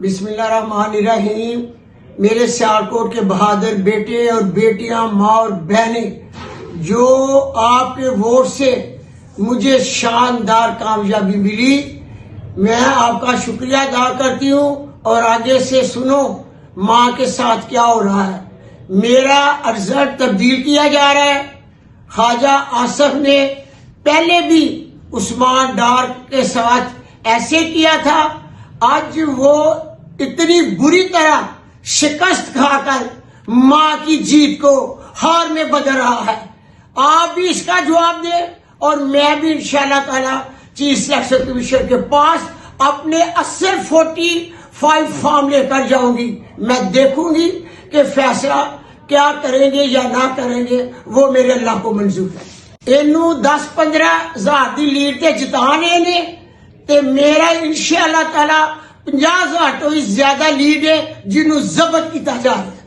بسم اللہ الرحمن الرحیم۔ میرے سیالکوٹ کے بہادر بیٹے اور بیٹیاں، ماں اور بہنیں، جو آپ کے ووٹ سے مجھے شاندار کامیابی ملی، میں آپ کا شکریہ ادا کرتی ہوں۔ اور آگے سے سنو ماں کے ساتھ کیا ہو رہا ہے۔ میرا رزلٹ تبدیل کیا جا رہا ہے۔ خواجہ آصف نے پہلے بھی عثمان ڈار کے ساتھ ایسے کیا تھا، آج وہ اتنی بری طرح شکست کھا کر ماں کی جیت کو ہار میں بدل رہا ہے۔ آپ بھی اس کا جواب دیں اور میں بھی انشاءاللہ تعالی چیف سلیکشن کمیشن کے پاس اپنے 45 فارم لے کر جاؤں گی۔ میں دیکھوں گی کہ فیصلہ کیا کریں گے یا نہ کریں گے، وہ میرے اللہ کو منظور ہے۔ اینو 10-15 ہزار دی لیڈ تے جتانے نے تے میرا انشاءاللہ تعالی 50,000 تو زیادہ لیڈ ہے جنہوں ضبط کیتا جا رہا ہے۔